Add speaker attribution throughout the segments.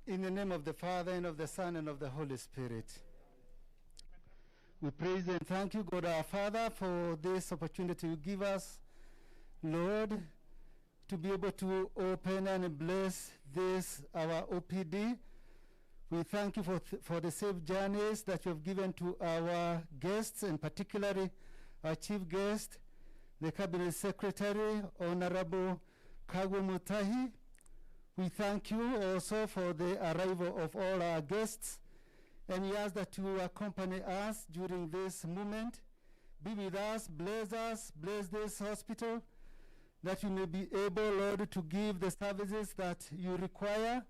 Speaker 1: In the name of the Father, and of the Son, and of the Holy Spirit. We praise and thank you, God our Father, for this opportunity you give us, Lord, to be able to open and bless this, our OPD. We thank you for the safe journeys that you have given to our guests, and particularly our chief guest, the Cabinet Secretary, Honorable Kagwe Mutahi. We thank you also for the arrival of all our guests, and we ask that you accompany us during this moment. Be with us, bless this hospital, that you may be able, Lord, to give the services that you require.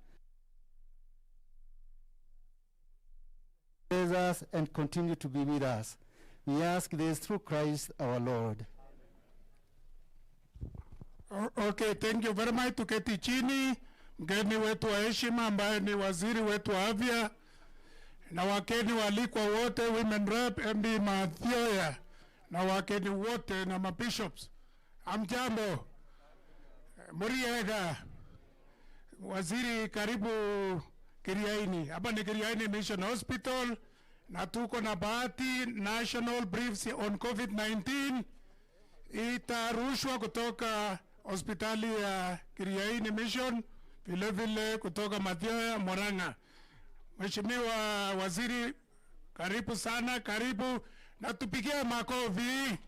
Speaker 1: Bless us and continue to be with us. We ask this through Christ our Lord.
Speaker 2: Okay, thank you very much. Tuketi chini. Mgeni wetu wa heshima ambaye ni waziri wetu wa afya na wakeni walikwa wote, women rep, MD Mathioya na wakeni wote na mabishops. Amjambo. Muriega. Waziri karibu Kiriaini. Hapa ni Kiriaini Mission Hospital na tuko na bahati national briefs on COVID-19 itarushwa kutoka hospitali ya Kiriaini Mission, vile vile kutoka Mathioya Murang'a. Mheshimiwa Waziri, karibu sana, karibu, na tupigie makofi.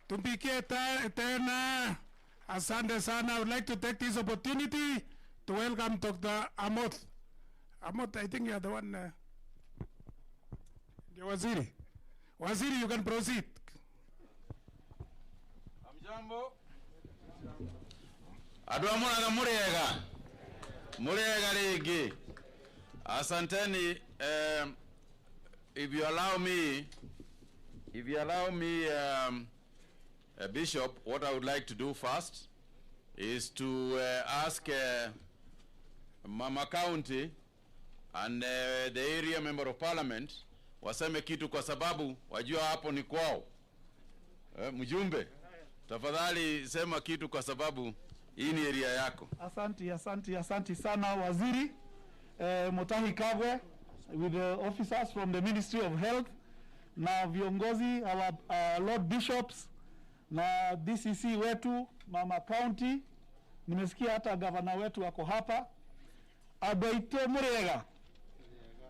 Speaker 2: Tupigie tena. Asante sana. I would like to take this opportunity to welcome Dr. Amoth. Amoth, I think you are the one. The Waziri. Waziri, you can proceed.
Speaker 3: Amjambo. Adwamona na Muriega ligi. Asanteni. If you allow me, Bishop, what I would like to do first is to ask Mama County and the area member of parliament waseme kitu kwa sababu wajua hapo ni kwao. Mjumbe, tafadhali sema kitu kwa sababu hii ni area yako.
Speaker 4: Asante sana Waziri Mutahi Kagwe with the officers from the Ministry of Health na viongozi our Lord Bishops na DCC wetu, Mama County. Nimesikia hata governor wetu wako hapa. Adoite Muriega.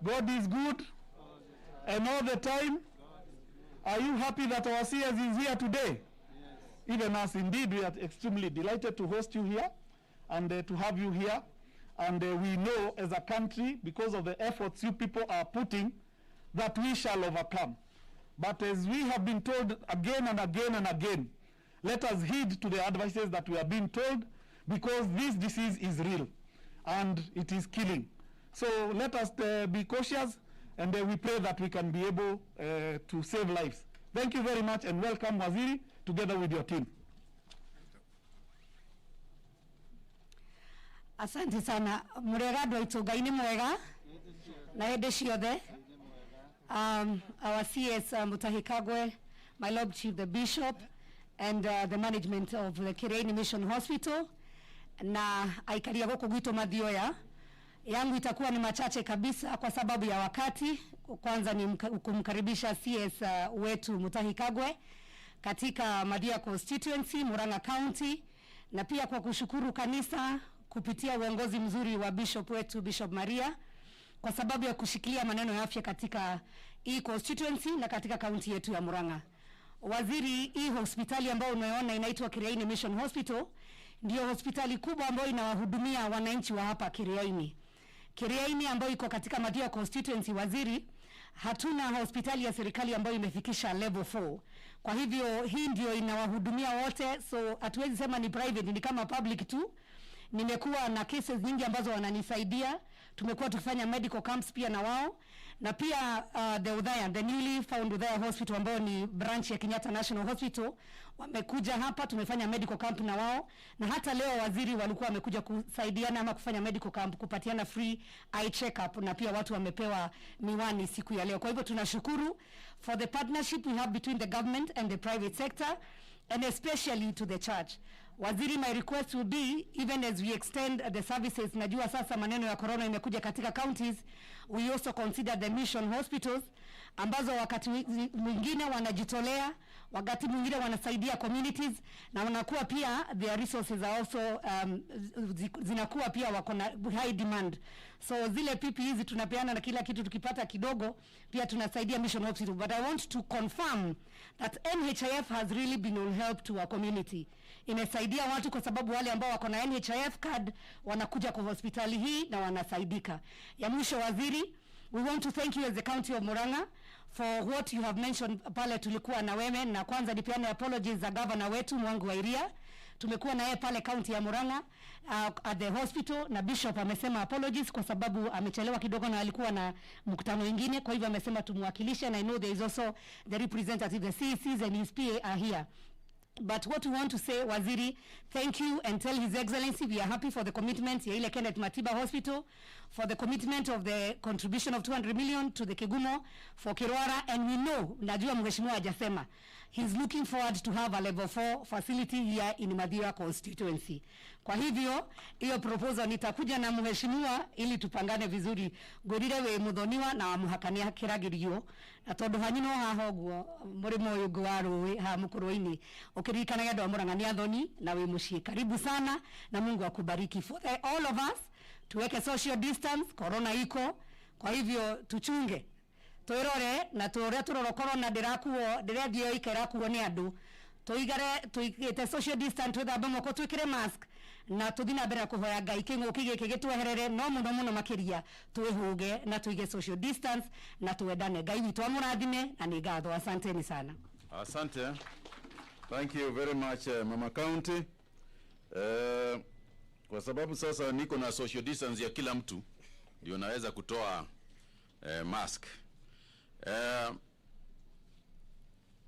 Speaker 4: God is good and all the time. Are you happy that our CS is here today? Even us, indeed, we are extremely delighted to host you here and to have you here. And we know as a country, because of the efforts you people are putting, that we shall overcome. But as we have been told again and again and again, let us heed to the advices that we are being told, because this disease is real and it is killing. So let us be cautious, and we pray that we can be able to save lives. Thank you very much, and welcome Waziri together with your team.
Speaker 5: Asante sana. Murega dwaitogaini mwega na hede ciothe. Our CS Mutahi Kagwe, my Lord Chief the Bishop, and the management of the Kiriaini Mission Hospital na aikaria goko gwito Mathioya. Yangu itakuwa ni machache kabisa kwa sababu ya wakati. Kwanza ni kumkaribisha CS wetu Mutahi Kagwe katika Mathioya constituency, Murang'a County, na pia kwa kushukuru kanisa kupitia uongozi mzuri wa Bishop wetu Bishop Maria kwa sababu ya kushikilia maneno ya afya katika hii constituency na katika county yetu ya Murang'a. Waziri, hii hospitali ambayo unaona inaitwa Kiriaini Mission Hospital ndio hospitali kubwa ambayo inawahudumia wananchi wa hapa Kiriaini. Kiriaini ambayo iko katika Mathioya constituency, Waziri, hatuna hospitali ya serikali ambayo imefikisha level 4. Kwa hivyo hii ndio inawahudumia wote, so hatuwezi sema ni private, ni kama public tu. Nimekuwa na cases nyingi ambazo wananisaidia. Tumekuwa tukifanya medical camps pia na wao, na pia the newly found Udhaya Hospital ambayo ni branch ya Kenyatta National Hospital wamekuja hapa, tumefanya medical camp na wao, na hata leo Waziri walikuwa wamekuja kusaidiana ama kufanya medical camp, kupatiana free eye check up, na pia watu wamepewa miwani siku ya leo. Kwa hivyo tunashukuru for the partnership we have between the government and the private sector, and especially to the church. Waziri, my request will be, even as we extend the services, najua sasa maneno ya corona imekuja katika counties, we also consider the mission hospitals, ambazo wakati mwingine wanajitolea, wakati mwingine wanasaidia communities, na wanakuwa pia their resources are also zinakuwa pia wako na high demand. So zile PPEs tunapeana na kila kitu, tukipata kidogo pia tunasaidia mission hospital. But I want to confirm that NHIF has really been of help to our community. Inasaidia watu kwa sababu wale ambao wako na NHIF card wanakuja kwa hospitali hii na wanasaidika. Ya mwisho, waziri, we want to thank you as the county of Murang'a for what you have mentioned pale tulikuwa na wewe, na kwanza nipeane apologies za governor wetu Mwangi wa Iria. Tumekuwa na yeye pale county ya Murang'a at the hospital, na bishop amesema apologies kwa sababu amechelewa kidogo na alikuwa na mkutano mwingine, kwa hivyo amesema tumwakilishe, and I know there is also the representative, the CECs and his PA are here. But what we want to say, Waziri, thank you and tell His Excellency we are happy for the commitment ya ile Kenneth Matiba Hospital, for the commitment of the contribution of 200 million to the Kigumo for Kirwara, and we know, najua mheshimiwa hajasema, he's looking forward to have a level 4 facility here in Mathira constituency. Kwa hivyo, hiyo proposal nitakuja na mheshimiwa ili tupangane vizuri. Ngorire we muthoniwa na muhakania kiragirio. Na tondu hanyino hahoguo murimo uyu gwaru ha mukuruini. Ukirikanaga ndo Murang'a thoni na we mushie. Karibu sana na Mungu akubariki. For all of us, tuweke social distance, corona iko. Kwa hivyo tuchunge. Tuirore na turoro corona ndirathio ikerakuo ni andu. Tuigite social distance, twithambe moko, twikire mask, na tuthina mbere kuhoya Ngai king'uki giki gitweherere, no muno makiria twihuge na tuige social distance na tuendane. Ngai witu amurathime na ni ngatho. Asanteni sana.
Speaker 3: Asante. Thank you very much, Mama County. Kwa sababu sasa niko na social distance ya kila mtu, ndio naweza kutoa mask.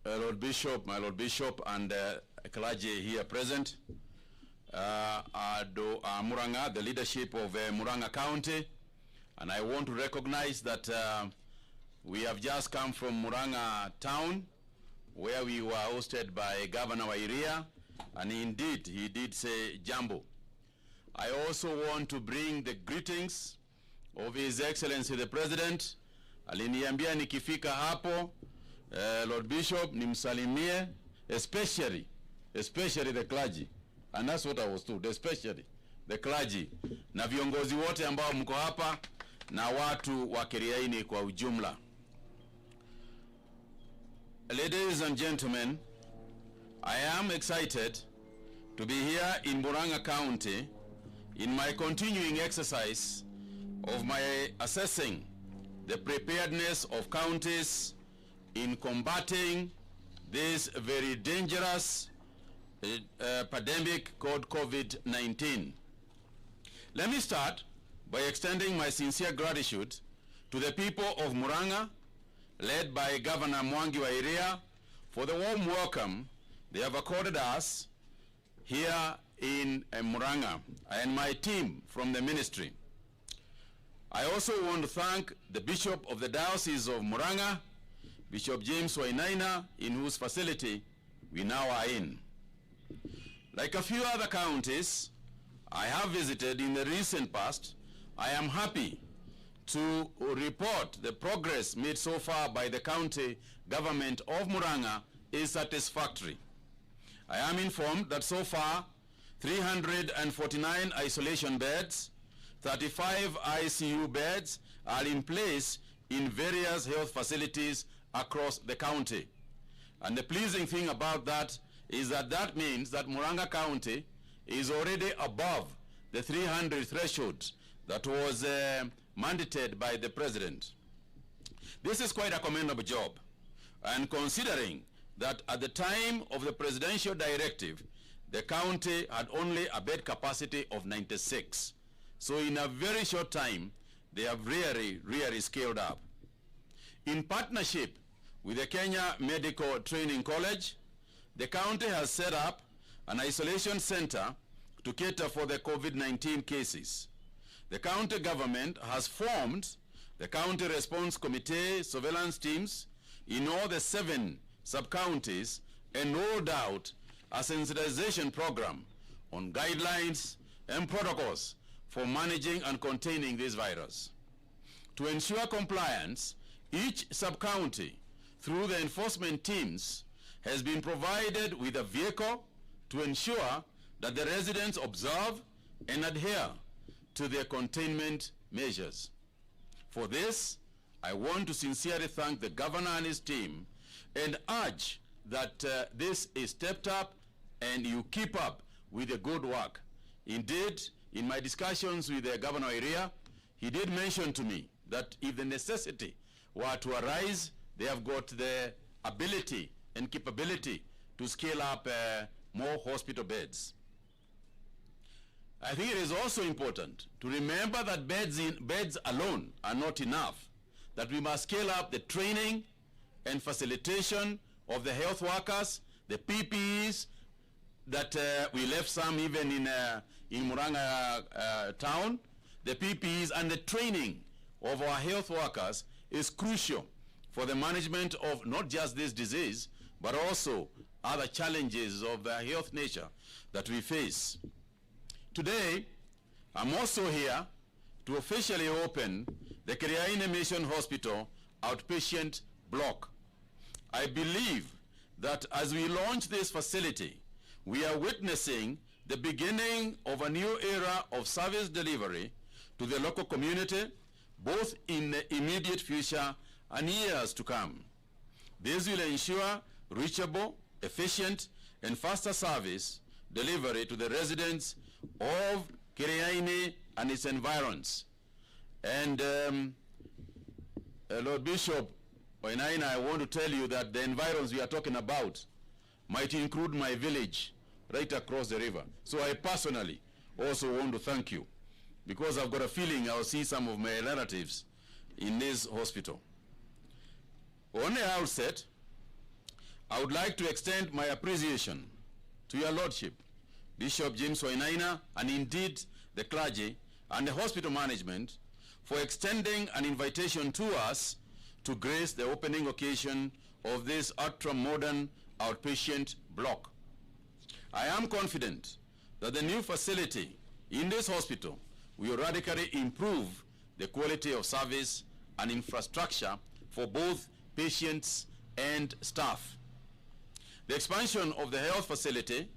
Speaker 3: Lord Bishop, my Lord Bishop, and clergy here present, Murang'a, the leadership of Murang'a County, and I want to recognize that we have just come from Murang'a town, where we were hosted by Governor Wairia, and indeed he did say jambo. I also want to bring the greetings of His Excellency the President. Aliniambia nikifika hapo, Lord Bishop nimsalimie, especially the clergy, and that's what I was told, especially the clergy na viongozi wote ambao mko hapa na watu wa Kiriaini kwa ujumla. Ladies and gentlemen, I am excited to be here in Murang'a County in my continuing exercise of my assessing the preparedness of counties in combating this very dangerous pandemic called Covid-19. Let me start by extending my sincere gratitude to the people of Murang'a, led by Governor Mwangi wa Iria, for the warm welcome they have accorded us here in Murang'a, and my team from the ministry. I also want to thank the Bishop of the Diocese of Murang'a, Bishop James Wainaina, in whose facility we now are in. Like a few other counties I have visited in the recent past, I am happy to report the progress made so far by the county government of Murang'a is satisfactory. I am informed that so far 349 isolation beds, 35 ICU beds are in place in various health facilities across the county. And the pleasing thing about that is that that means that Murang'a County is already above the 300 threshold that was mandated by the President. This is quite a commendable job, and considering that at the time of the presidential directive, the county had only a bed capacity of 96. So in a very short time, they have really scaled up. In partnership with the Kenya Medical Training College, the county has set up an isolation center to cater for the COVID-19 cases. The county government has formed the County Response Committee surveillance teams in all the 7 sub-counties and rolled out a sensitization program on guidelines and protocols for managing and containing this virus. To ensure compliance, each sub-county, through the enforcement teams, has been provided with a vehicle to ensure that the residents observe and adhere to their containment measures. For this, I want to sincerely thank the governor and his team and urge that this is stepped up and you keep up with the good work. Indeed, in my discussions with the governor area, he did mention to me that if the necessity were to arise, they have got the ability and capability to scale up more hospital beds. I think it is also important to remember that beds alone are not enough, that we must scale up the training and facilitation of the health workers, the PPEs, that we left some even in Muranga town. The PPEs and the training of our health workers is crucial for the management of not just this disease, but also other challenges of the health nature that we face. Today, I'm also here to officially open the Kiriaini Mission Hospital outpatient block. I believe that as we launch this facility, we are witnessing the beginning of a new era of service delivery to the local community, both in the immediate future and years to come. This will ensure reachable, efficient, and faster service delivery to the residents of Kiriaini and its environs. And Lord Bishop Wainaina, I want to tell you that the environs we are talking about might include my village right across the river. So I personally also want to thank you, because I've got a feeling I'll see some of my relatives in this hospital. On the outset, I would like to extend my appreciation to your Lordship, Bishop James Wainaina, and indeed the clergy and the hospital management for extending an invitation to us to grace the opening occasion of this ultra-modern outpatient block. I am confident that the new facility in this hospital will radically improve the quality of service and infrastructure for both patients and staff. The expansion of the health facility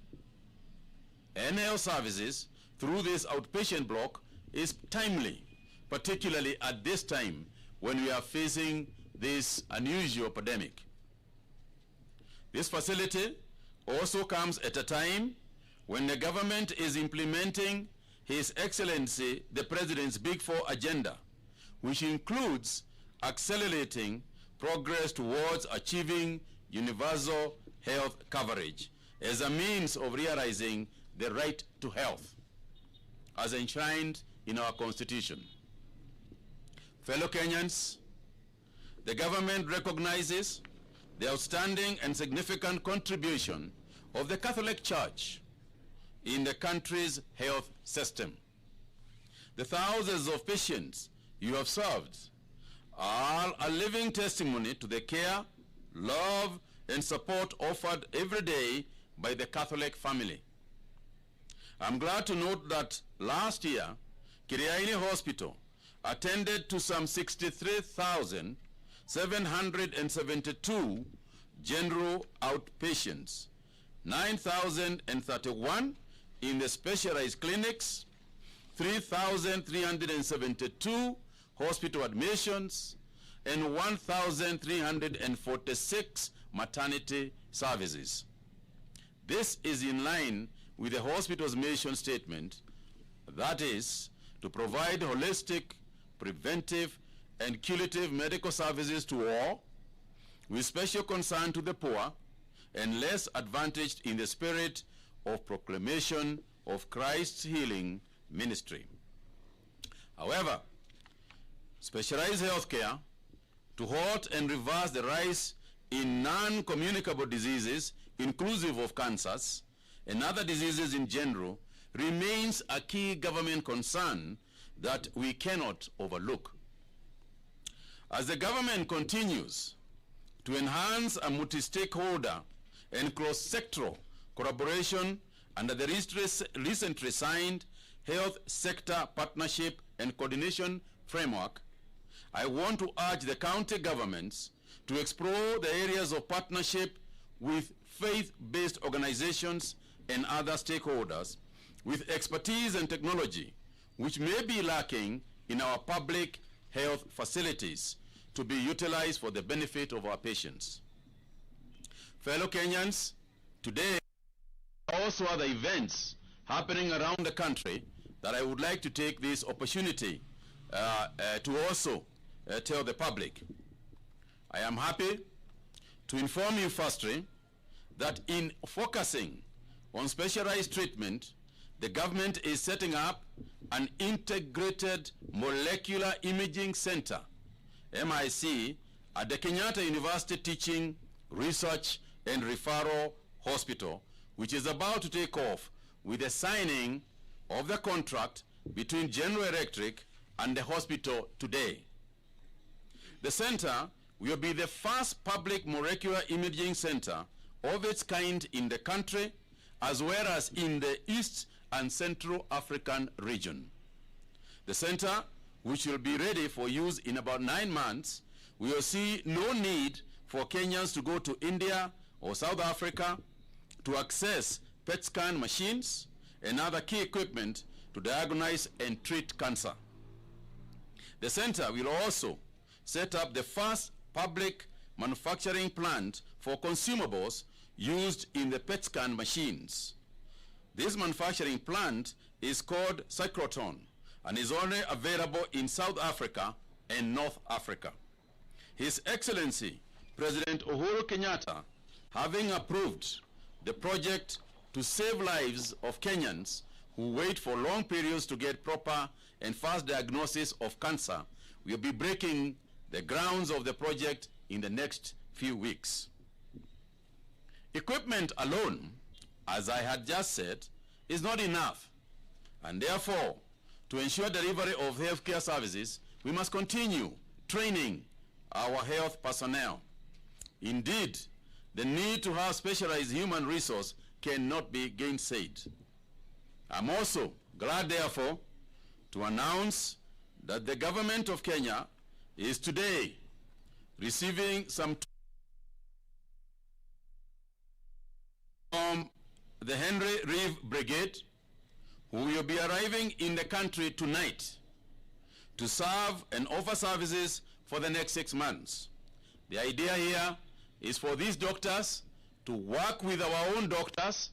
Speaker 3: and health services through this outpatient block is timely, particularly at this time when we are facing this unusual pandemic. This facility also comes at a time when the government is implementing His Excellency the President's Big Four agenda, which includes accelerating progress towards achieving universal health coverage as a means of realizing the right to health as enshrined in our Constitution. Fellow Kenyans, the government recognizes the outstanding and significant contribution of the Catholic Church in the country's health system. The thousands of patients you have served are a living testimony to the care, love, and support offered every day by the Catholic family. I'm glad to note that last year, Kiriaini Hospital attended to some 63,772 general outpatients, 9,031 in the specialized clinics, 3,372 hospital admissions, and 1,346 maternity services. This is in line with the hospital's mission statement, that is, to provide holistic, preventive, and curative medical services to all, with special concern to the poor and less advantaged, in the spirit of proclamation of Christ's healing ministry. However, specialized healthcare to halt and reverse the rise in non-communicable diseases, inclusive of cancers and other diseases in general, remains a key government concern that we cannot overlook. As the government continues to enhance a multi-stakeholder and cross-sectoral collaboration under the recently signed Health Sector Partnership and Coordination Framework, I want to urge the county governments to explore the areas of partnership with faith-based organizations and other stakeholders with expertise and technology which may be lacking in our public health facilities to be utilized for the benefit of our patients. Fellow Kenyans, today there are also other events happening around the country that I would like to take this opportunity to also tell the public. I am happy to inform you firstly that in focusing on specialized treatment, the government is setting up an integrated molecular imaging center, MIC, at the Kenyatta University Teaching, Research and Referral Hospital, which is about to take off with the signing of the contract between General Electric and the hospital today. The center will be the first public molecular imaging center of its kind in the country, as well as in the East and Central African region. The center, which will be ready for use in about 9 months, will see no need for Kenyans to go to India or South Africa to access PET scan machines and other key equipment to diagnose and treat cancer. The center will also set up the first public manufacturing plant for consumables used in the PET scan machines. This manufacturing plant is called Cyclotron and is only available in South Africa and North Africa. His Excellency President Uhuru Kenyatta, having approved the project to save lives of Kenyans who wait for long periods to get proper and fast diagnosis of cancer, will be breaking the grounds of the project in the next few weeks. Equipment alone, as I had just said, is not enough, and therefore, to ensure delivery of healthcare services, we must continue training our health personnel. Indeed, the need to have specialized human resource cannot be gainsaid. I'm also glad, therefore, to announce that the government of Kenya is today receiving some from the Henry Reeve Brigade, who will be arriving in the country tonight to serve and offer services for the next 6 months. The idea here is for these doctors to work with our own doctors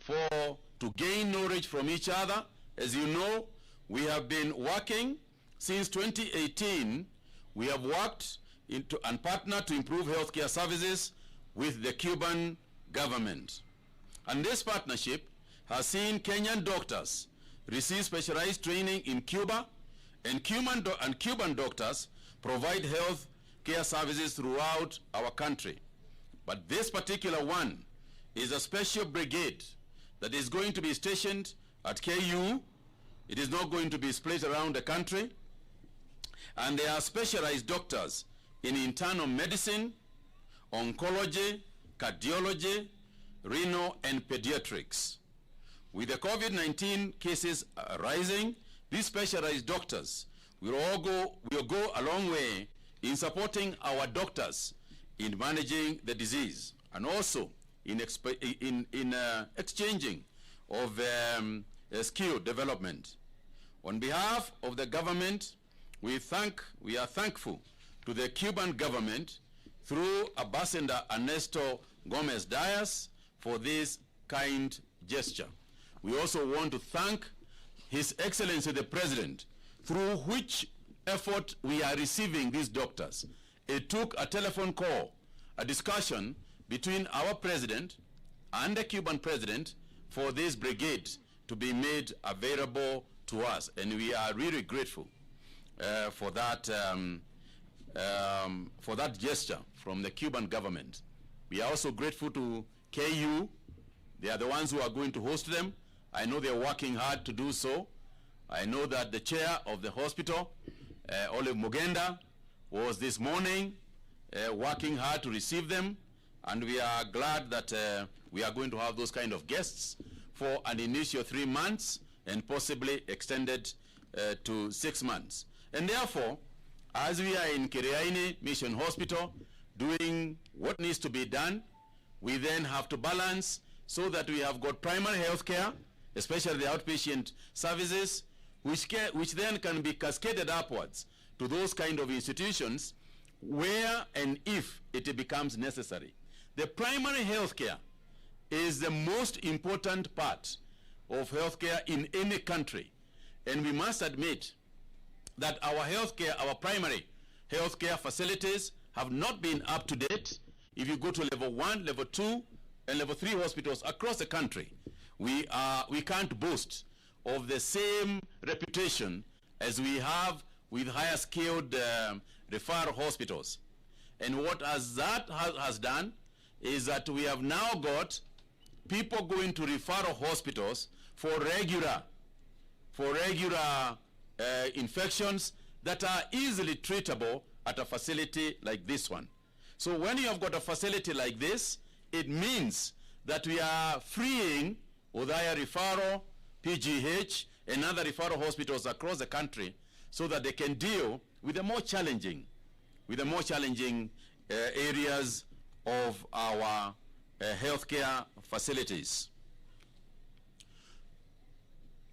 Speaker 3: to gain knowledge from each other. As you know, we have been working since 2018. We have worked and partnered to improve healthcare services with the Cuban government. And this partnership has seen Kenyan doctors receive specialized training in Cuba, and Cuban doctors provide health care services throughout our country. But this particular one is a special brigade that is going to be stationed at KU. It is not going to be split around the country. And they are specialized doctors in internal medicine, oncology, cardiology, renal, and pediatrics. With the COVID-19 cases rising, these specialized doctors will go a long way in supporting our doctors in managing the disease, and also in exchanging of skill development. On behalf of the government, we are thankful to the Cuban government through Ambassador Ernesto Gomez Diaz for this kind gesture. We also want to thank His Excellency the President, through which effort we are receiving these doctors. It took a telephone call, a discussion between our president and the Cuban president for this brigade to be made available to us, and we are really grateful for that gesture from the Cuban government. We are also grateful to KU. They are the ones who are going to host them. I know they are working hard to do so. I know that the chair of the hospital, Olive Mugenda, was this morning working hard to receive them, and we are glad that we are going to have those kind of guests for an initial 3 months and possibly extended to 6 months. And therefore, as we are in Kiriaini Mission Hospital doing what needs to be done, we then have to balance so that we have got primary health care, especially the outpatient services, which then can be cascaded upwards to those kind of institutions where and if it becomes necessary. The primary health care is the most important part of healthcare in any country. And we must admit that our healthcare, our primary healthcare facilities have not been up to date. If you go to level 1, level 2, and level 3 hospitals across the country, we can't boast of the same reputation as we have with higher skilled referral hospitals. And what that has done is that we have now got people going to referral hospitals for regular infections that are easily treatable at a facility like this one. So when you have got a facility like this, it means that we are freeing Udaya Referral, PGH, and other referral hospitals across the country so that they can deal with the more challenging, areas of our healthcare facilities.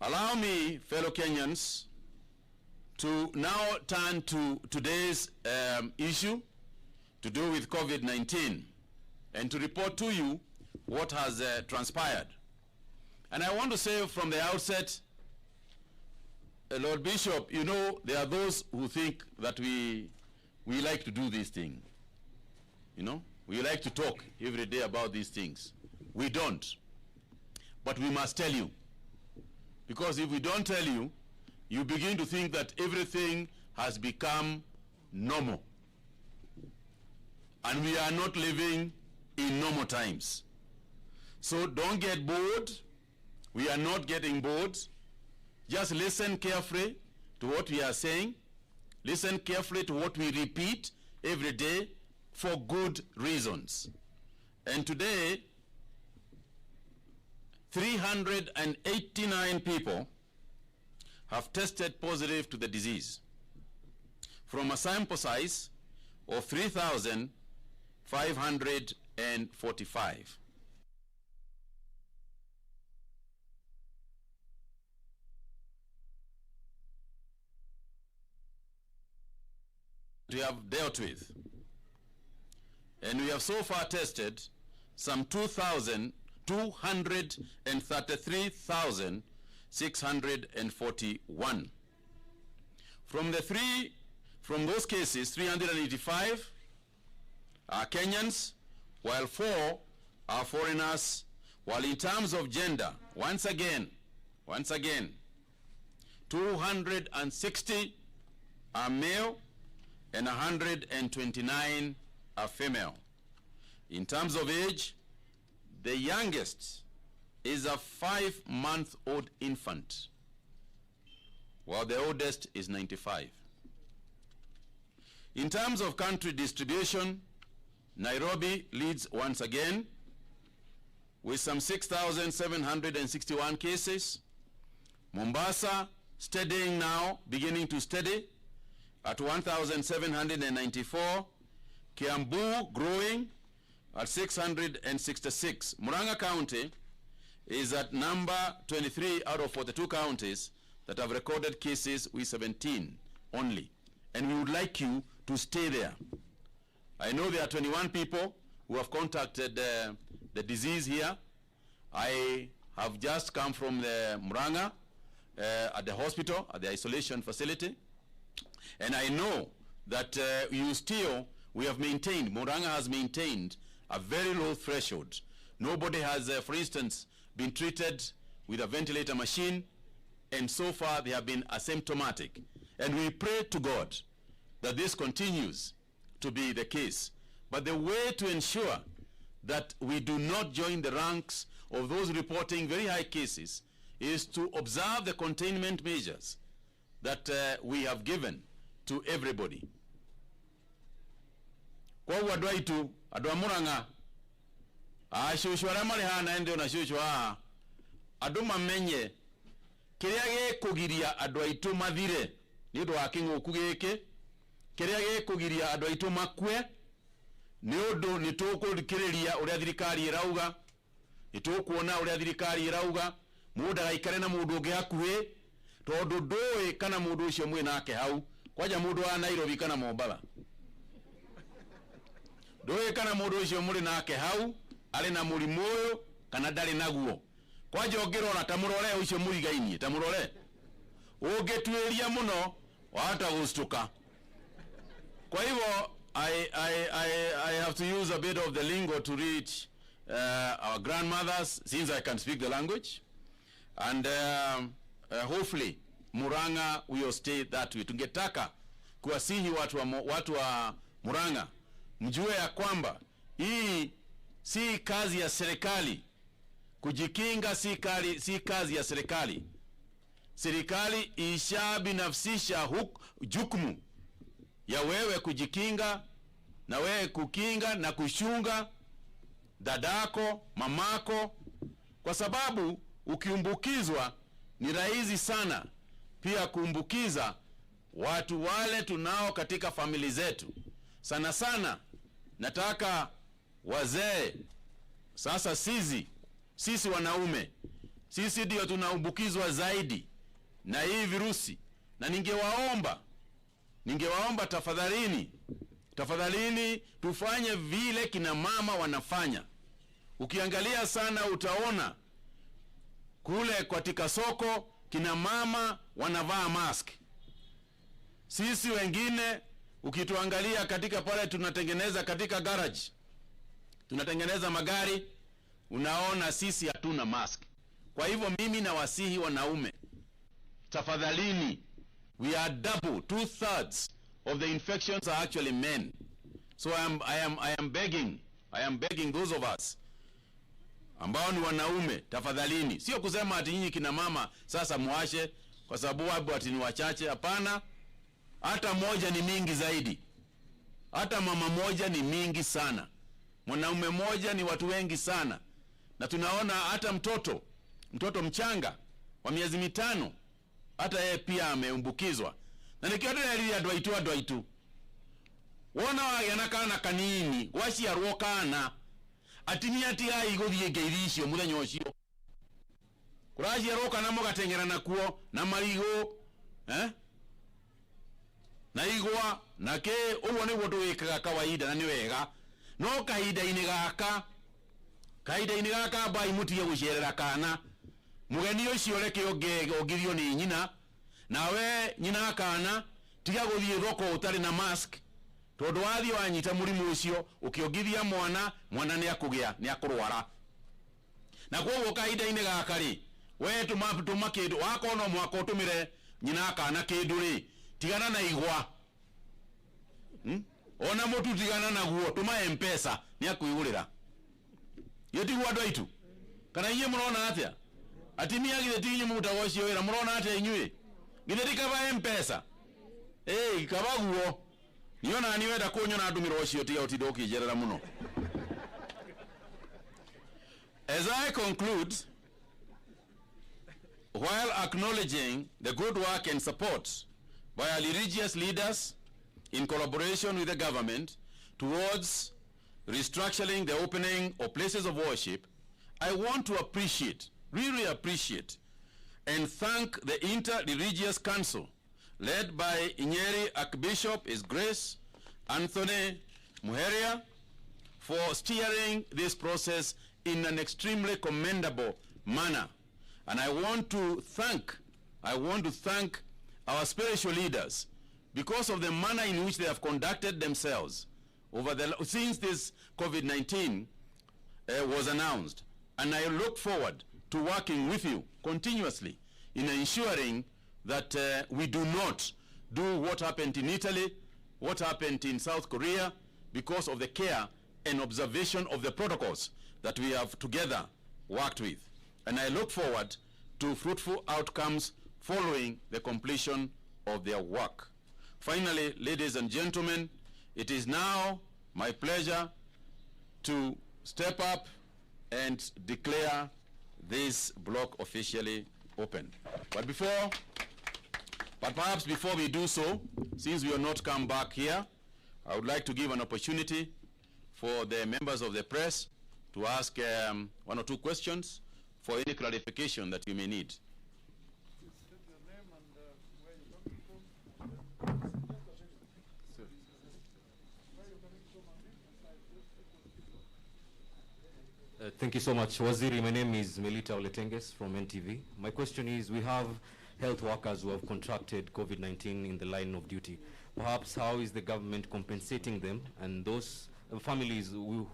Speaker 3: Allow me, fellow Kenyans, to now turn to today's issue to do with COVID-19 and to report to you what has transpired. And I want to say from the outset, Lord Bishop, you know, there are those who think that we like to do these things. You know, we like to talk every day about these things. We don't. But we must tell you. Because if we don't tell you, you begin to think that everything has become normal. And we are not living in normal times. So don't get bored. We are not getting bored. Just listen carefully to what we are saying. Listen carefully to what we repeat every day for good reasons. And today, 389 people have tested positive to the disease from a sample size of 3,545. We have dealt with. And we have so far tested some 233,641. From those cases, 385 are Kenyans, while 4 are foreigners, while in terms of gender, once again, 260 are male and 129 are female. In terms of age, the youngest is a 5-month-old infant, while the oldest is 95. In terms of country distribution, Nairobi leads once again with some 6,761 cases. Mombasa steadying now, beginning to steady at 1,794. Kiambu growing at 666. Murang'a County is at number 23 out of 42 counties that have recorded cases with 17 only. And we would like you to stay there. I know there are 21 people who have contacted the disease here. I have just come from the Murang'a at the hospital, at the isolation facility. And I know that we have maintained, Murang'a has maintained a very low threshold. Nobody has, for instance, been treated with a ventilator machine, and so far they have been asymptomatic. And we pray to God that this continues to be the case. But the way to ensure that we do not join the ranks of those reporting very high cases is to observe the containment measures that we have given to everybody. Kwa wadwaitu adwa Murang'a ashushu aramari hana ende na shushu andu mamenye kiria gikugiria andu aitu mathire ni undu wa kinguku giki, kiria gikugiria andu aitu makue ni undu ni tukurikiria uria thirikari irauga, ni tukuona uria thirikari irauga, mundu agaikare na mundu ungi hakuhi, tondu ndui kana mundu ucio mwi nake hau, kwaja mundu wa Nairobi kana Mombasa, ndui kana mundu ucio muri nake hau ari na murimu uyu kana ndari naguo, kwaja ongirora ta murore ucio murigainie ta murore ungituiria muno wahota gustuka. Kwa hivyo I have to use a bit of the lingo to reach our grandmothers, since I can speak the language, and hopefully Murang'a will stay that way. Tungetaka kuwasihi watu wa Murang'a mjue ya kwamba hii si kazi ya serikali, kujikinga si kazi ya serikali. Serikali ishabinafsisha jukumu ya wewe kujikinga, na wewe kukinga na kushunga dadako, mamako, kwa sababu ukiumbukizwa ni rahisi sana pia kuumbukiza watu wale tunao katika famili zetu. Sana sana nataka wazee, sasa sisi wanaume, sisi ndio tunaumbukizwa zaidi na hii virusi, na ningewaomba tafadhalini tufanye vile kina mama wanafanya. Ukiangalia sana utaona kule katika soko kina mama wanavaa mask. Sisi wengine ukituangalia katika pale tunatengeneza katika garage, tunatengeneza magari, unaona sisi hatuna mask. Kwa hivyo mimi nawasihi wanaume, tafadhalini, we are double, 2/3 of the infections are actually men. So I am begging those of us ambao ni wanaume, tafadhalini. Sio kusema ati nyinyi kina mama sasa muashe kwa sababu wabu ati ni wachache, hapana. Hata moja ni mingi zaidi, hata mama moja ni mingi sana, mwanaume moja ni watu wengi sana. Na tunaona hata mtoto mchanga wa miezi 5 hata yeye pia ameumbukizwa. Na nikiona ile adwaitu wona yanakana kanini washi arwokana atimia tia igothie ngeirisho muthenya ucio kurashi arwokana mugatengerana kuo na marigo na igwa na ke uwo niguo tuwikaga kawaida na ni wega. No kahinda-ini gaka bai mutige gucerera kana mugeni ucio reke ogirio ni nyina, nawe nyina kana tiga guthie thoko utari na mask, tondu wathi wanyita murimu ucio ukiogithia mwana ni akugia ni akurwara. Na kwa kahinda-ini gaka ri we tuma kindu wakona mwako utumire nyina kana kindu ri tigana na igwa ona mutu tigana naguo tuma M-Pesa ni akuigurira yetigwa ndwaitu kana iye murona atia atimia githe tinyi mutagocio wira murona atia inyui githe tikaba M-Pesa kabaguo niona ni wenda kunyona ndumiro ucio tiga utindo ukijerera muno. As I conclude, while acknowledging the good work and support by our religious leaders in collaboration with the government towards restructuring the opening of places of worship, I want to really appreciate and thank the Inter-Religious Council led by Nyeri Archbishop His Grace Anthony Muheria for steering this process in an extremely commendable manner. And I want to thank our spiritual leaders because of the manner in which they have conducted themselves since this COVID-19 was announced. And I look forward to working with you continuously in ensuring that we do not do what happened in Italy, what happened in South Korea, because of the care and observation of the protocols that we have together worked with. And I look forward to fruitful outcomes following the completion of their work. Finally, ladies and gentlemen, it is now my pleasure to step up and declare this block officially opened. But perhaps before we do so, since we will not come back here, I would like to give an opportunity for the members of the press to ask 1 or 2 questions for any clarification that you may need.
Speaker 6: Thank you so much, Waziri. My name is Melita Oletenges from NTV. My question is, we have health workers who have contracted COVID-19 in the line of duty. Perhaps how is the government compensating them and those families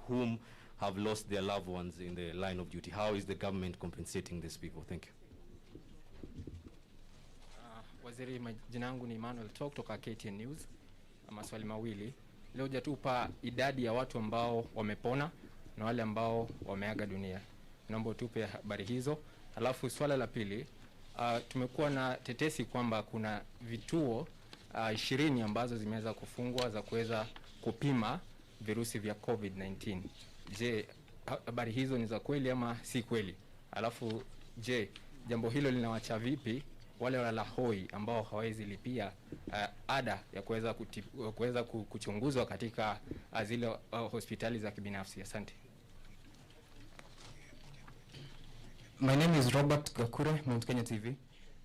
Speaker 6: whom have lost their loved ones in the line of duty? How is the government compensating these people? Thank you.
Speaker 7: Waziri, jina langu ni Emmanuel Talk kutoka KTN News. Maswali mawili. Leo hujatupa idadi ya watu ambao wamepona na wale ambao wameaga dunia. Naomba utupe habari hizo. Alafu swala la pili, tumekuwa na tetesi kwamba kuna vituo 20 ambazo zimeweza kufungwa za kuweza kupima virusi vya COVID-19. Je, habari hizo ni za kweli ama si kweli? Alafu je, jambo hilo linawacha vipi wale walalahoi ambao hawezi lipia ada ya kuweza kuchunguzwa katika zile hospitali za kibinafsi? Asante.
Speaker 8: My name is Robert Gakure, Mount Kenya TV.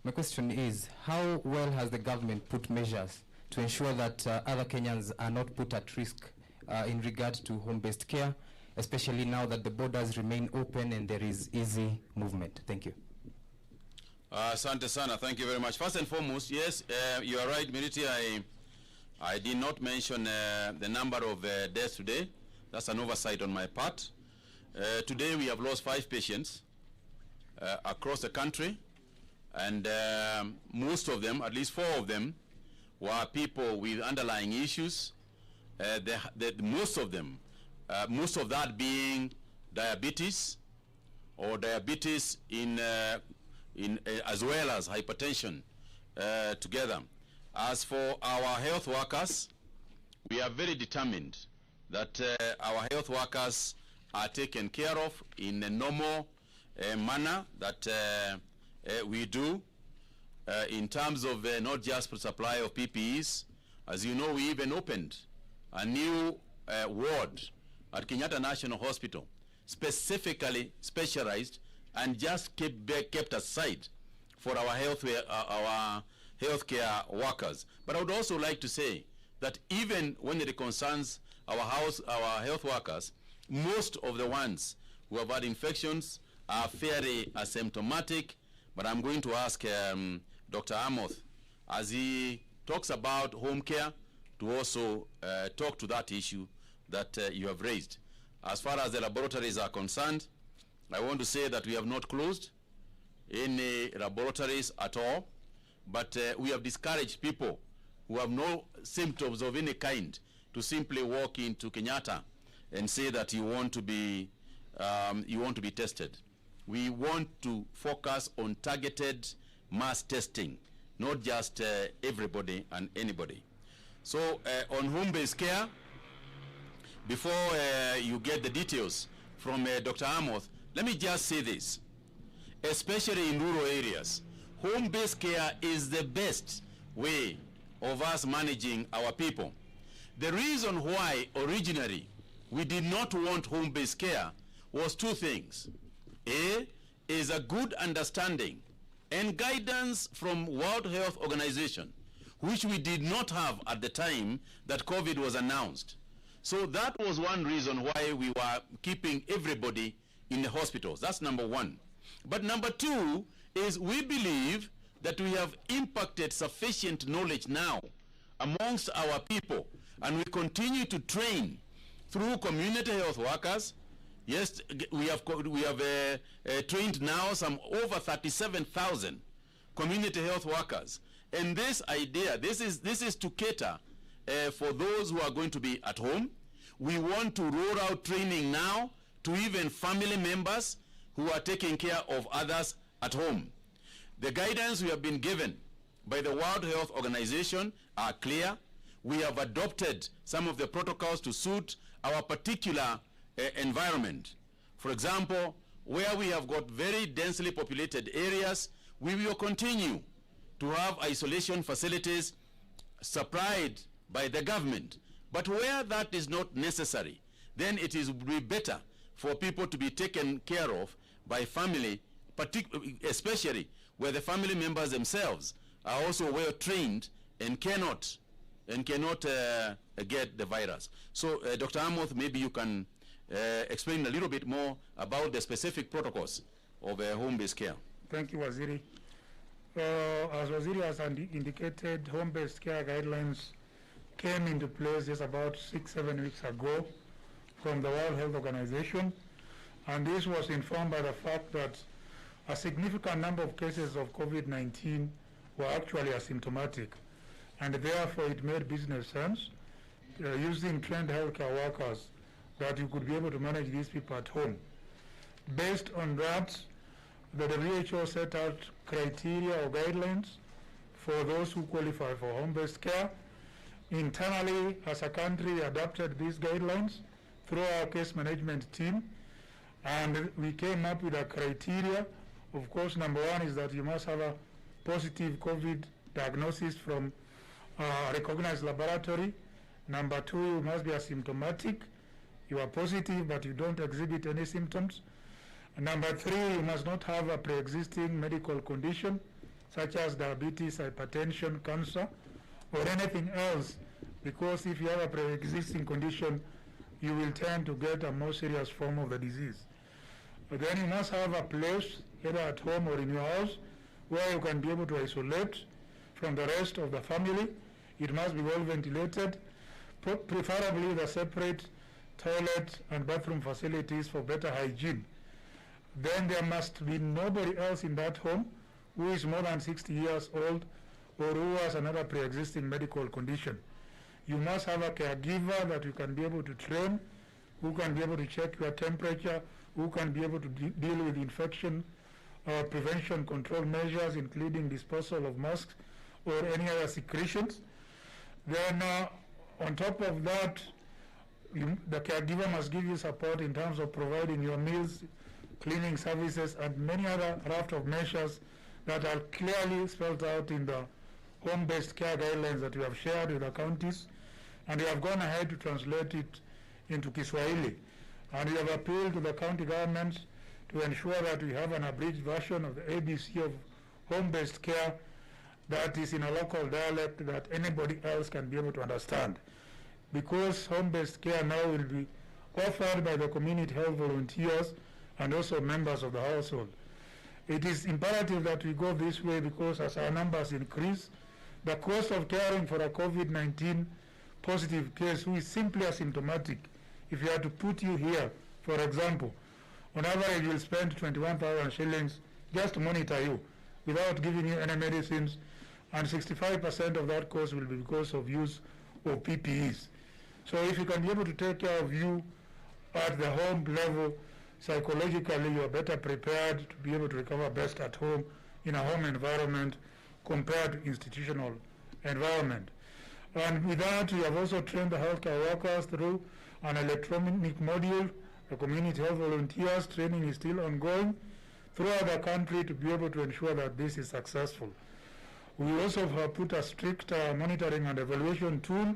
Speaker 8: My question is, how well has the government put measures to ensure that other Kenyans are not put at risk in regard to home-based care, especially now that the borders remain open and there is easy movement? Thank you.
Speaker 3: Asante sana. Thank you very much. First and foremost, yes, you are right, Militi. I did not mention the number of deaths today. That's an oversight on my part. Today we have lost 5 patients across the country, and most of them, at least 4 of them, were people with underlying issues. Most of them, most of that being diabetes, or diabetes as well as hypertension together. As for our health workers, we are very determined that our health workers are taken care of in a normal manner that we do in terms of not just for supply of PPEs. As you know, we even opened a new ward at Kenyatta National Hospital, specifically specialized and just kept aside for our healthcare workers. But I would also like to say that even when it concerns our health workers, most of the ones who have had infections are fairly asymptomatic. But I'm going to ask Dr. Amoth, as he talks about home care, to also talk to that issue that you have raised. As far as the laboratories are concerned, I want to say that we have not closed any laboratories at all, but we have discouraged people who have no symptoms of any kind to simply walk into Kenyatta and say that you want to be tested. We want to focus on targeted mass testing, not just everybody and anybody. So on home-based care, before you get the details from Dr. Amoth, let me just say this. Especially in rural areas, home-based care is the best way of us managing our people. The reason why originally we did not want home-based care was 2 things. A is a good understanding and guidance from World Health Organization, which we did not have at the time that COVID was announced. So that was one reason why we were keeping everybody in the hospitals. That's number 1. But number 2 is we believe that we have impacted sufficient knowledge now amongst our people, and we continue to train through community health workers. Yes, we have trained now some over 37,000 community health workers. And this idea, this is to cater for those who are going to be at home. We want to roll out training now to even family members who are taking care of others at home. The guidance we have been given by the World Health Organization are clear. We have adopted some of the protocols to suit our particular environment. For example, where we have got very densely populated areas, we will continue to have isolation facilities supplied by the government. But where that is not necessary, then it is be better for people to be taken care of by family, especially where the family members themselves are also well trained and cannot get the virus. So Dr. Amoth, maybe you can explain a little bit more about the specific protocols of home-based care.
Speaker 2: Thank you, Waziri. As Waziri has indicated, home-based care guidelines came into place just about 6-7 weeks ago from the World Health Organization, and this was informed by the fact that a significant number of cases of COVID-19 were actually asymptomatic, and therefore it made business sense using trained healthcare workers that you could be able to manage these people at home. Based on that, the WHO set out criteria or guidelines for those who qualify for home-based care. Internally, as a country, adopted these guidelines through our case management team, and we came up with a criteria. Of course, number one is that you must have a positive COVID diagnosis from a recognized laboratory. Number two, you must be asymptomatic. You are positive, but you don't exhibit any symptoms. And number three, you must not have a pre-existing medical condition, such as diabetes, hypertension, cancer, or anything else, because if you have a pre-existing condition, you will tend to get a more serious form of the disease. But then you must have a place, either at home or in your house, where you can be able to isolate from the rest of the family. It must be well ventilated, preferably with a separate toilet and bathroom facilities for better hygiene. Then there must be nobody else in that home who is more than 60 years old or who has another pre-existing medical condition. You must have a caregiver that you can be able to train, who can be able to check your temperature, who can be able to deal with infection prevention control measures, including disposal of masks or any other secretions. Then on top of that, the caregiver must give you support in terms of providing your meals, cleaning services, and many other raft of measures that are clearly spelled out in the home-based care guidelines that we have shared with the counties, and we have gone ahead to translate it into Kiswahili. And we have appealed to the county governments to ensure that we have an abridged version of the ABC of home-based care that is in a local dialect that anybody else can be able to understand. Because home-based care now will be offered by the community health volunteers and also members of the household. It is imperative that we go this way because as our numbers increase, the cost of caring for a COVID-19 positive case who is simply asymptomatic, if you had to put you here, for example, on average you'll spend 21,000 shillings just to monitor you without giving you any medicines, and 65% of that cost will be because of use of PPEs. So if you can be able to take care of you at the home level, psychologically you are better prepared to be able to recover best at home in a home environment compared to institutional environment. And with that, we have also trained the healthcare workers through an electronic module. The community health volunteers training is still ongoing throughout the country to be able to ensure that this is successful. We also have put a strict monitoring and evaluation tool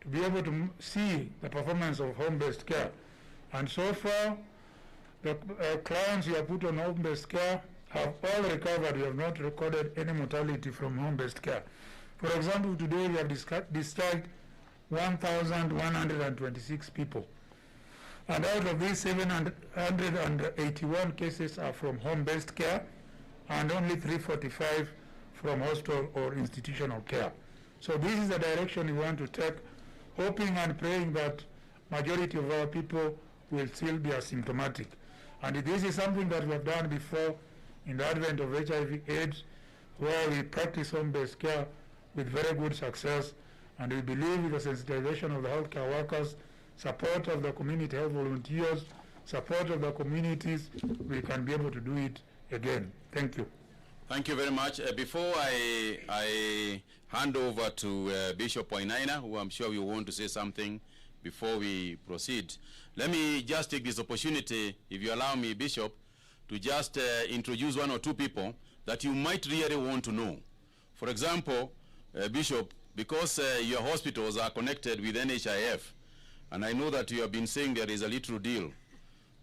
Speaker 2: to be able to see the performance of home-based care. And so far, the clients we have put on home-based care have all recovered. We have not recorded any mortality from home-based care. For example, today we have discharged 1,126 people. And out of these, 781 cases are from home-based care and only 345 from hospital or institutional care. So this is the direction we want to take, hoping and praying that majority of our people will still be asymptomatic. And this is something that we have done before in the advent of HIV/AIDS, where we practice home-based care with very good success, and we believe with the sensitization of the healthcare workers, support of the community health volunteers, support of the communities, we can be able to do it again. Thank you.
Speaker 3: Thank you very much. Before I hand over to Bishop Wainaina, who I'm sure you want to say something before we proceed, let me just take this opportunity, if you allow me, Bishop, to just introduce one or two people that you might really want to know. For example, Bishop, because your hospitals are connected with NHIF, and I know that you have been saying there is a little deal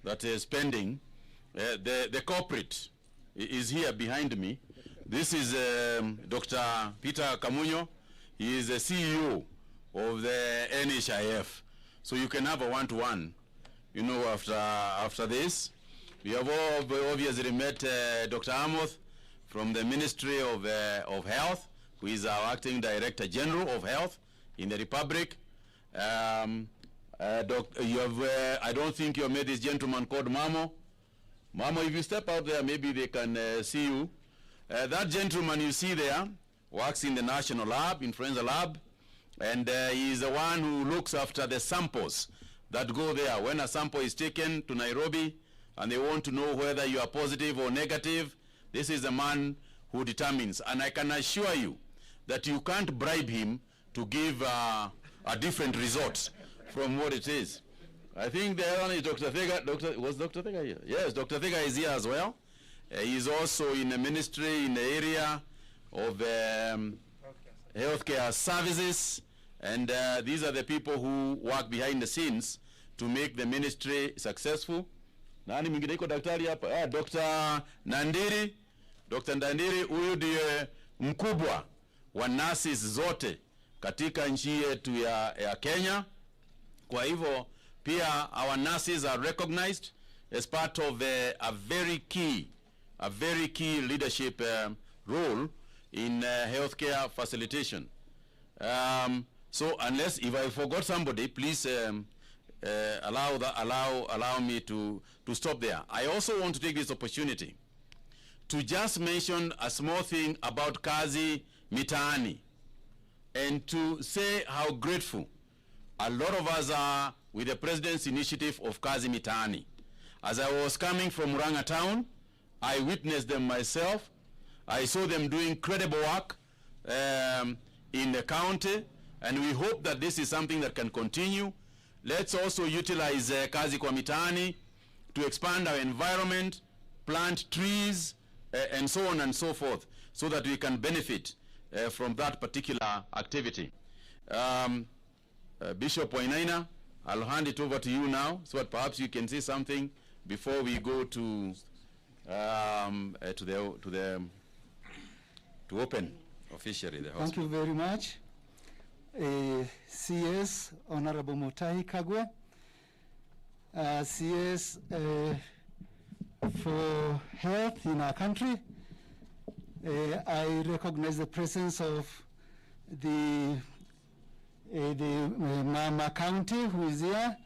Speaker 3: that is pending, the culprit is here behind me. This is Dr. Peter Kamunyo. He is the CEO of the NHIF. So you can have a one-to-one, you know, after this. We have obviously met Dr. Amoth from the Ministry of Health, who is our Acting Director General of Health in the Republic. I don't think you have met this gentleman called Mamo. Mamo, if you step out there, maybe they can see you. That gentleman you see there works in the National Lab, Influenza Lab, and he is the one who looks after the samples that go there. When a sample is taken to Nairobi and they want to know whether you are positive or negative, this is the man who determines. And I can assure you that you can't bribe him to give a different result from what it is. I think the other one is Dr. Thega. Was Dr. Thega here? Yes, Dr. Thega is here as well. He is also in the ministry in the area of healthcare services, and these are the people who work behind the scenes to make the ministry successful. Nani mwingine iko daktari hapa? Dr. Nandiri. Dr. Nandiri huyu ndiye mkubwa wa nurses zote katika nchi yetu ya Kenya. Kwa hivyo pia our nurses are recognized as part of a very key leadership role in healthcare facilitation. So unless if I forgot somebody, please allow me to stop there. I also want to take this opportunity to just mention a small thing about Kazi Mitaani, and to say how grateful a lot of us are with the President's initiative of Kazi Mitaani. As I was coming from Murang'a town, I witnessed them myself. I saw them doing incredible work in the county, and we hope that this is something that can continue. Let's also utilize Kazi kwa Mitaani to expand our environment, plant trees, and so on and so forth, so that we can benefit from that particular activity. Bishop Wainaina, I'll hand it over to you now, so that perhaps you can say something before we go to open officially the hospital.
Speaker 1: Thank you very much, CS Honorable Mutahi Kagwe, CS for health in our country. I recognize the presence of the Mama County who is here,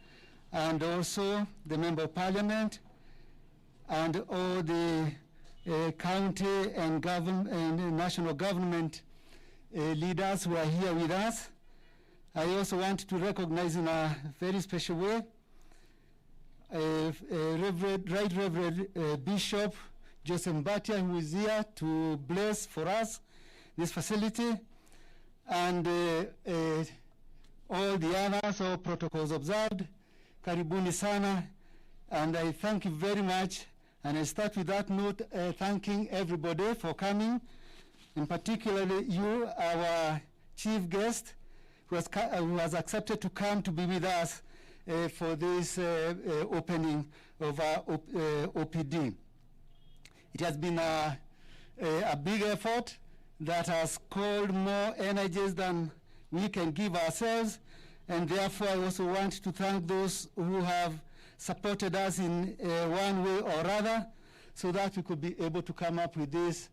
Speaker 1: and also the Member of Parliament, and all the county and national government leaders who are here with us. I also want to recognize in a very special way Right Reverend Bishop Joseph Mbatia, who is here to bless for us this facility, and all the others, all protocols observed. Karibuni sana, and I thank you very much. And I start with that note, thanking everybody for coming, and particularly you, our chief guest, who has accepted to come to be with us for this opening of our OPD. It has been a big effort that has called more energies than we can give ourselves, and therefore I also want to thank those who have supported us in one way or other, so that we could be able to come up with this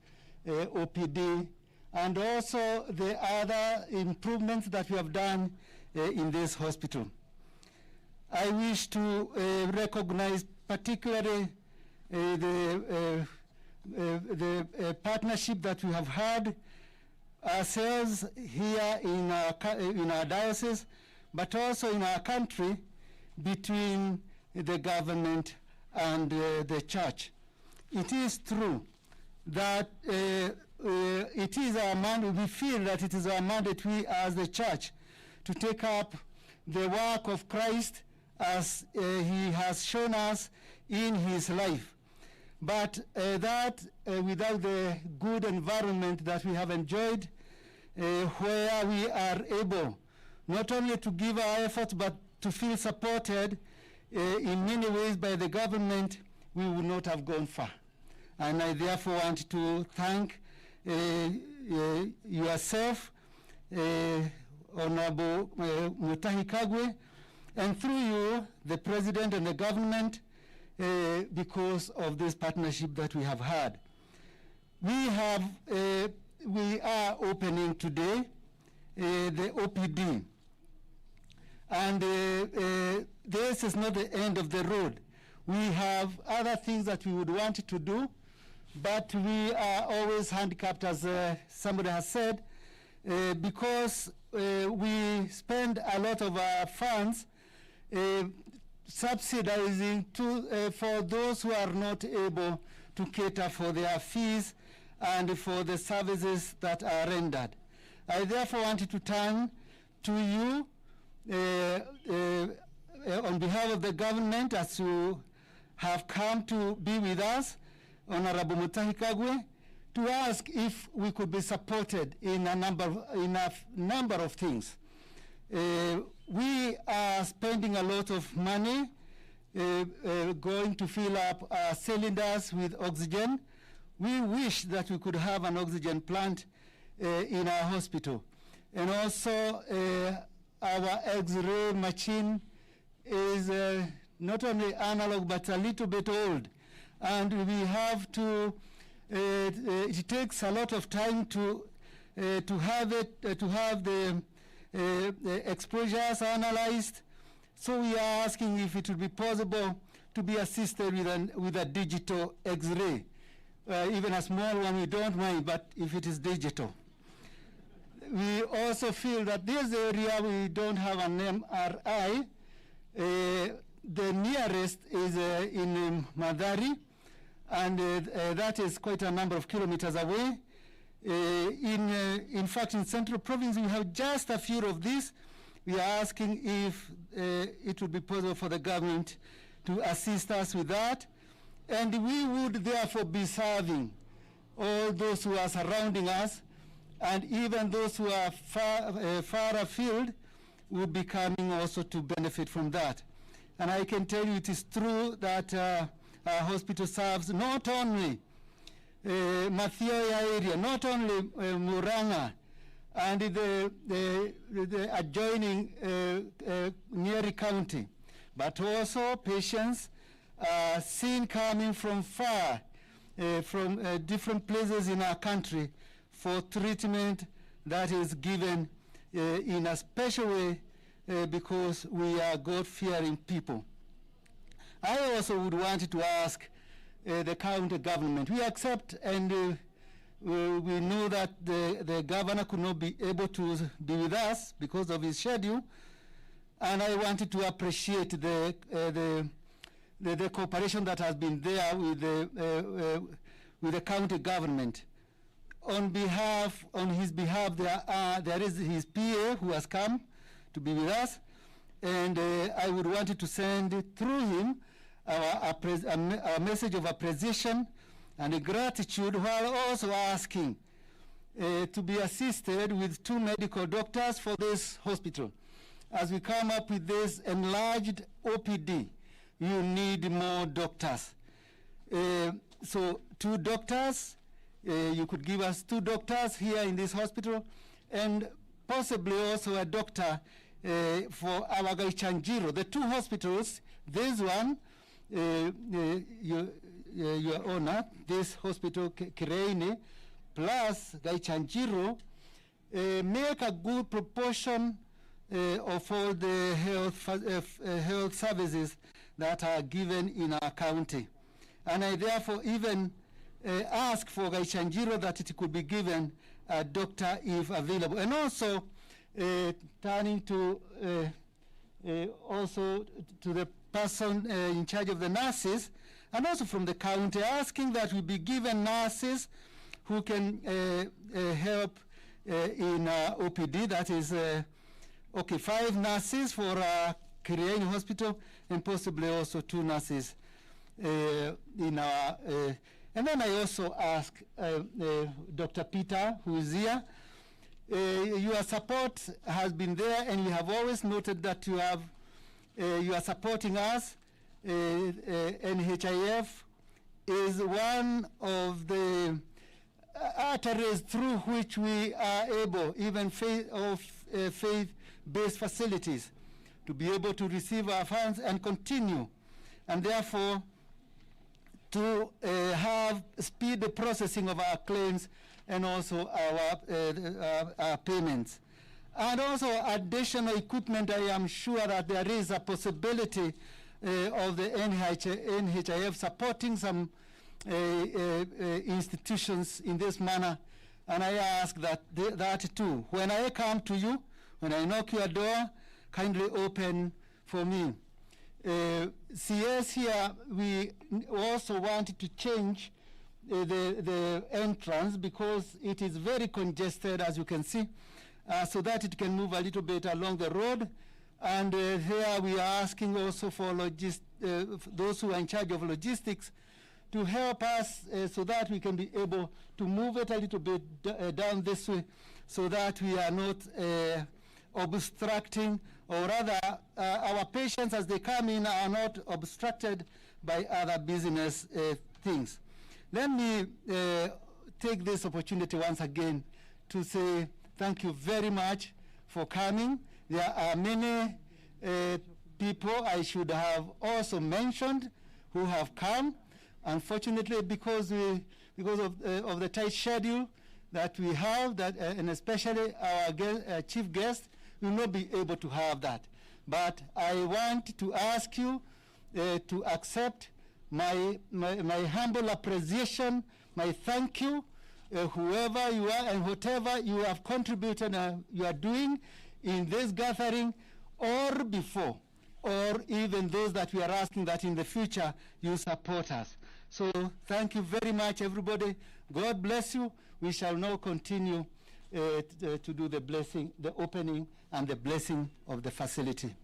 Speaker 1: OPD, and also the other improvements that we have done in this hospital. I wish to recognize particularly the partnership that we have had ourselves here in our diocese, but also in our country, between the government and the church. It is true that it is our mandate, we feel that it is our mandate, we as the church, to take up the work of Christ as he has shown us in his life. But without the good environment that we have enjoyed, where we are able not only to give our efforts, but to feel supported in many ways by the government, we would not have gone far. And I therefore want to thank yourself, Honorable Mutahi Kagwe, and through you, the President and the government, because of this partnership that we have had. We are opening today the OPD. And this is not the end of the road. We have other things that we would want to do, but we are always handicapped, as somebody has said, because we spend a lot of our funds subsidizing for those who are not able to cater for their fees and for the services that are rendered. I therefore wanted to turn to you on behalf of the government, as you have come to be with us, Honorable Mutahi Kagwe, to ask if we could be supported in a number of things. We are spending a lot of money going to fill up cylinders with oxygen. We wish that we could have an oxygen plant in our hospital. And also our X-ray machine is not only analog but a little bit old. And we have to, it takes a lot of time to have the exposures analyzed. So we are asking if it would be possible to be assisted with a digital X-ray. Even a small one we don't mind, but if it is digital. We also feel that this area we don't have an MRI. The nearest is in Madari, and that is quite a number of kilometers away. In fact, in Central Province, we have just a few of these. We are asking if it would be possible for the government to assist us with that. And we would therefore be serving all those who are surrounding us, and even those who are far afield would be coming also to benefit from that. And I can tell you it is true that our hospital serves not only Mathioya area, not only Muranga, and the adjoining Nyeri County, but also patients seen coming from far, from different places in our country for treatment that is given in a special way because we are God-fearing people. I also would want to ask the county government. We accept and we know that the governor could not be able to be with us because of his schedule, and I wanted to appreciate the cooperation that has been there with the county government. On his behalf, there is his PA who has come to be with us, and I would want to send through him a message of appreciation and gratitude, while also asking to be assisted with 2 medical doctors for this hospital. As we come up with this enlarged OPD, you need more doctors. So 2 doctors, you could give us 2 doctors here in this hospital, and possibly also a doctor for our Gaichanjiro. The 2 hospitals, this one, your honor, this hospital, Kireine, plus Gaichanjiro, make a good proportion of all the health services that are given in our county. And I therefore even ask for Gaichanjiro that it could be given a doctor if available. And also turning to also to the person in charge of the nurses, and also from the county, asking that we be given nurses who can help in OPD. That is, 5 nurses for Kiriaini Hospital, and possibly also 2 nurses in our, and then I also ask Dr. Peter, who is here. Your support has been there, and we have always noted that you are supporting us. NHIF is one of the arteries through which we are able, even faith-based facilities, to be able to receive our funds and continue, and therefore to speed the processing of our claims and also our payments. And also additional equipment, I am sure that there is a possibility of the NHIF supporting some institutions in this manner, and I ask that too. When I come to you, when I knock your door, kindly open for me. CS here, we also wanted to change the entrance because it is very congested, as you can see, so that it can move a little bit along the road. And here we are asking also for those who are in charge of logistics to help us so that we can be able to move it a little bit down this way, so that we are not obstructing, or rather our patients as they come in are not obstructed by other business things. Let me take this opportunity once again to say thank you very much for coming. There are many people I should have also mentioned who have come. Unfortunately, because of the tight schedule that we have, and especially our chief guest, will not be able to have that. But I want to ask you to accept my humble appreciation, my thank you, whoever you are and whatever you have contributed and you are doing in this gathering or before, or even those that we are asking that in the future you support us. So thank you very much, everybody. God bless you. We shall now continue to do the blessing, the opening and the blessing of the facility.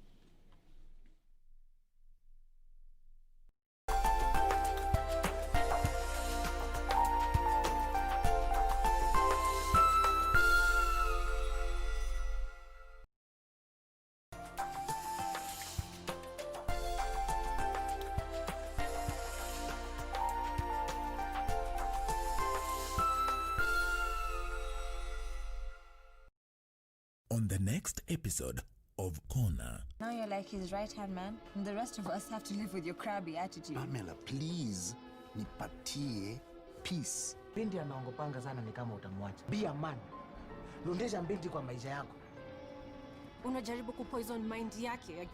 Speaker 9: On the next episode of Corner.
Speaker 10: Now you're like his right-hand man, and the rest of us have to live with your crabby attitude.
Speaker 11: Pamela, please, nipatie peace.
Speaker 12: Binti anaongopanga sana ni kama utamwacha. Be a man. Rudisha binti kwa maisha yako.
Speaker 13: Unajaribu kupoison mind yake.